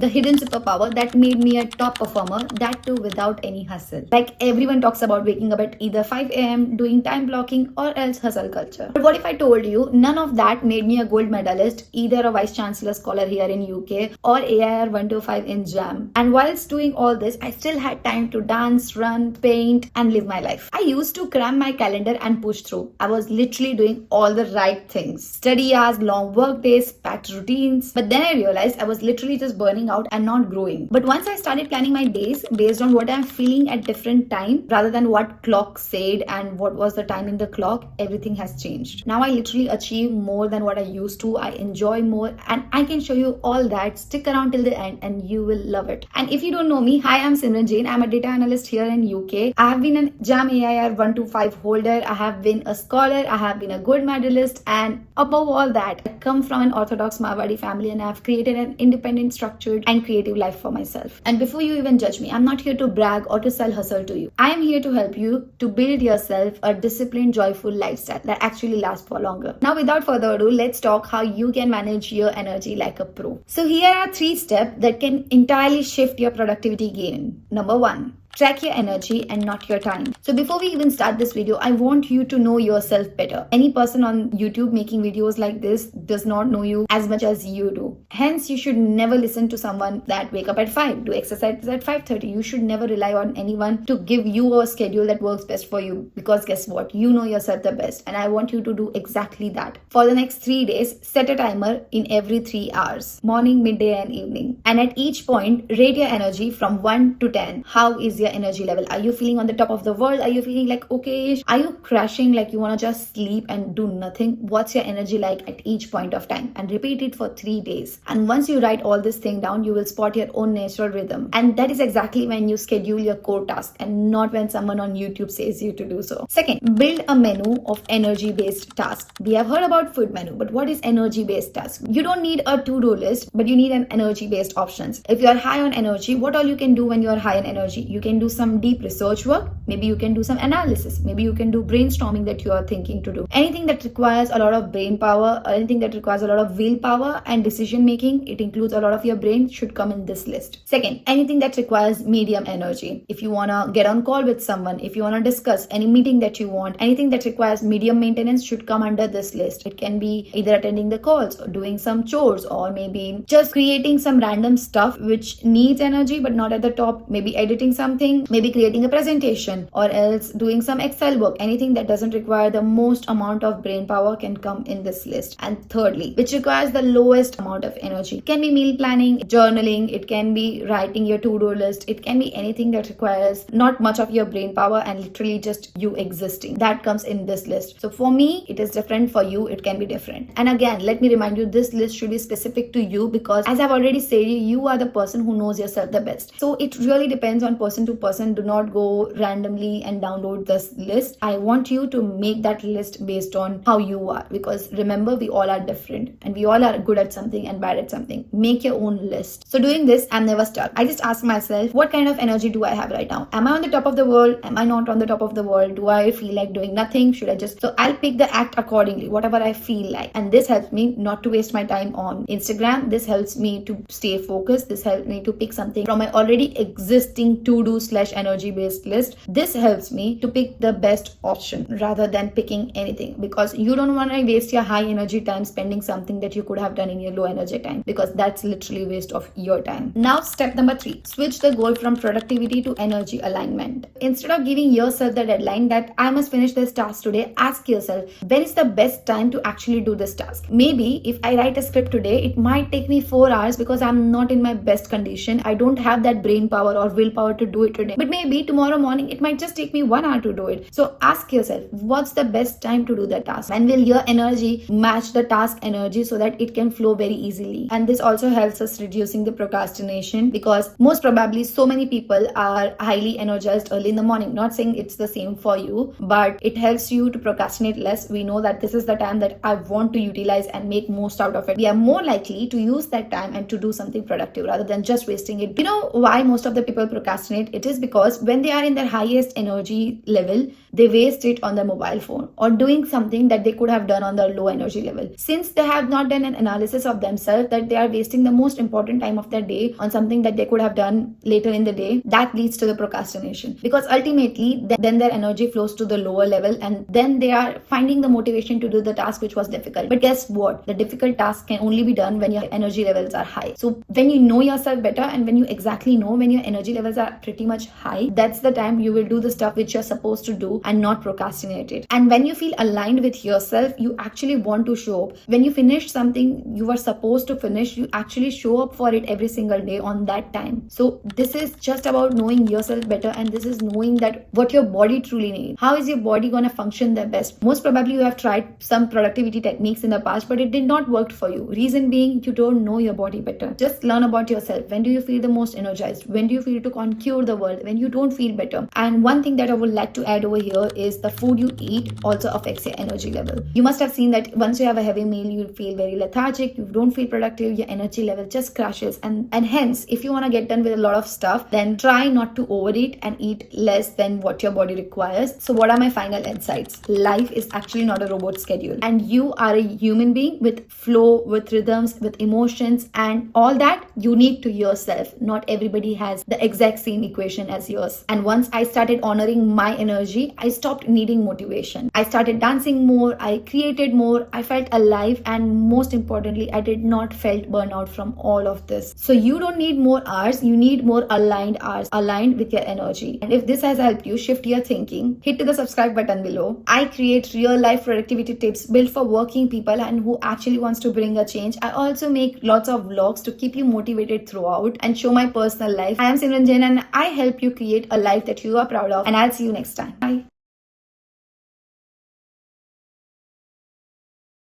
The hidden superpower that made me a top performer, that too without any hustle. Like everyone talks about waking up at either 5 a.m., doing time blocking, or else hustle culture. But what if I told you none of that made me a gold medalist, either a vice chancellor scholar here in UK or AIR 125 in JAM? And whilst doing all this, I still had time to dance, run, paint, and live my life. I used to cram my calendar and push through. I was literally doing all the right things. Study hours, long work days, packed routines. But then I realized I was literally just burning out and not growing. But once I started planning my days based on what I'm feeling at different time rather than what clock said and what was the time in the clock, everything has changed. Now I literally achieve more than what I used to. I enjoy more, and I can show you all that. Stick around till the end and you will love it. And if you don't know me, hi, I'm Simran Jain. I'm a data analyst here in UK. I have been a JAM AIR 125 holder. I have been a scholar. I have been a gold medalist, and above all that, I come from an orthodox Marwadi family and I've created an independent, structured and creative life for myself. And before you even judge me, I'm not here to brag or to sell hustle to you. I am here to help you to build yourself a disciplined, joyful lifestyle that actually lasts for longer. Now, without further ado, let's talk how you can manage your energy like a pro. So here are 3 steps that can entirely shift your productivity game. Number 1. Track your energy and not your time. So before we even start this video, I want you to know yourself better. Any person on YouTube making videos like this does not know you as much as you do. Hence, you should never listen to someone that wake up at 5, do exercise at 5:30. You should never rely on anyone to give you a schedule that works best for you, because guess what? You know yourself the best, and I want you to do exactly that. For the next 3 days, set a timer in every 3 hours, morning, midday and evening. And at each point, rate your energy from 1 to 10. How is your energy level? Are you feeling on the top of the world? Are you feeling like okay? Are you crashing like you want to just sleep and do nothing? What's your energy like at each point of time? And repeat it for 3 days. And once you write all this thing down, you will spot your own natural rhythm. And that is exactly when you schedule your core task and not when someone on YouTube says you to do so. Second, build a menu of energy-based tasks. We have heard about food menu, but what is energy-based task? You don't need a to-do list, but you need an energy-based options. If you are high on energy, what all you can do when you are high on energy? You can do some deep research work. Maybe you can do some analysis. Maybe you can do brainstorming that you are thinking to do. Anything that requires a lot of brain power, or anything that requires a lot of willpower and decision making, it includes a lot of your brain, should come in this list. Second, anything that requires medium energy. If you want to get on call with someone, if you want to discuss any meeting that you want, anything that requires medium maintenance should come under this list. It can be either attending the calls or doing some chores, or maybe just creating some random stuff which needs energy but not at the top. Maybe editing something, maybe creating a presentation, or else doing some Excel work. Anything that doesn't require the most amount of brain power can come in this list. And thirdly, which requires the lowest amount of energy. It can be meal planning, journaling, it can be writing your to-do list, it can be anything that requires not much of your brain power and literally just you existing. That comes in this list. So for me, it is different. For you, it can be different. And again, let me remind you, this list should be specific to you, because as I've already said, you are the person who knows yourself the best. So it really depends on person to person. Do not go randomly and download this list. I want you to make that list based on how you are, because remember, we all are different and we all are good at something and bad at something. Make your own list. So doing this, I'm never stuck. I just ask myself, what kind of energy do I have right now? Am I on the top of the world? Am I not on the top of the world? Do I feel like doing nothing? Should I just... So I'll pick the act accordingly, whatever I feel like. And this helps me not to waste my time on Instagram. This helps me to stay focused. This helps me to pick something from my already existing to-do / energy based list. This helps me to pick the best option rather than picking anything, because you don't want to waste your high energy time spending something that you could have done in your low energy time, because that's literally waste of your time. Now, step number 3, switch the goal from productivity to energy alignment. Instead of giving yourself the deadline that I must finish this task today, ask yourself, when is the best time to actually do this task? Maybe if I write a script today, it might take me 4 hours because I'm not in my best condition. I don't have that brain power or willpower to do it today. But maybe tomorrow morning, it might just take me 1 hour to do it. So ask yourself, what's the best time to do the task? When will your energy match the task energy so that it can flow very easily? And this also helps us reducing the procrastination, because most probably so many people are highly energized early in the morning. Not saying it's the same for you, but it helps you to procrastinate less. We know that this is the time that I want to utilize and make most out of it. We are more likely to use that time and to do something productive rather than just wasting it. You know why most of the people procrastinate? It is because when they are in their highest energy level, they waste it on their mobile phone or doing something that they could have done on their low energy level. Since they have not done an analysis of themselves, that they are wasting the most important time of their day on something that they could have done later in the day, that leads to the procrastination. Because ultimately, then their energy flows to the lower level and then they are finding the motivation to do the task which was difficult. But guess what? The difficult task can only be done when your energy levels are high. So when you know yourself better and when you exactly know when your energy levels are pretty much high, that's the time you will do the stuff which you're supposed to do and not procrastinate it. And when you feel aligned with yourself, you actually want to show up. When you finish something you were supposed to finish, you actually show up for it every single day on that time. So this is just about knowing yourself better, and this is knowing that what your body truly needs. How is your body going to function the best? Most probably you have tried some productivity techniques in the past, but it did not work for you. Reason being, you don't know your body better. Just learn about yourself. When do you feel the most energized? When do you feel to conquer the world? When you don't feel better? And one thing that I would like to add over here is the food you eat also affects your energy level. You must have seen that once you have a heavy meal, you feel very lethargic, you don't feel productive, your energy level just crashes. And hence, if you want to get done with a lot of stuff, then try not to overeat and eat less than what your body requires. So what are my final insights? Life is actually not a robot schedule, and you are a human being with flow, with rhythms, with emotions, and all that unique to yourself. Not everybody has the exact same equation as yours. And once I started honoring my energy, I stopped needing motivation. I started dancing more, I created more, I felt alive, and most importantly, I did not felt burnout from all of this. So you don't need more hours, you need more aligned hours, aligned with your energy. And if this has helped you shift your thinking, hit the subscribe button below. I create real life productivity tips built for working people and who actually wants to bring a change. I also make lots of vlogs to keep you motivated throughout and show my personal life. I am Jain and I help you create a life that you are proud of, and I'll see you next time. Bye.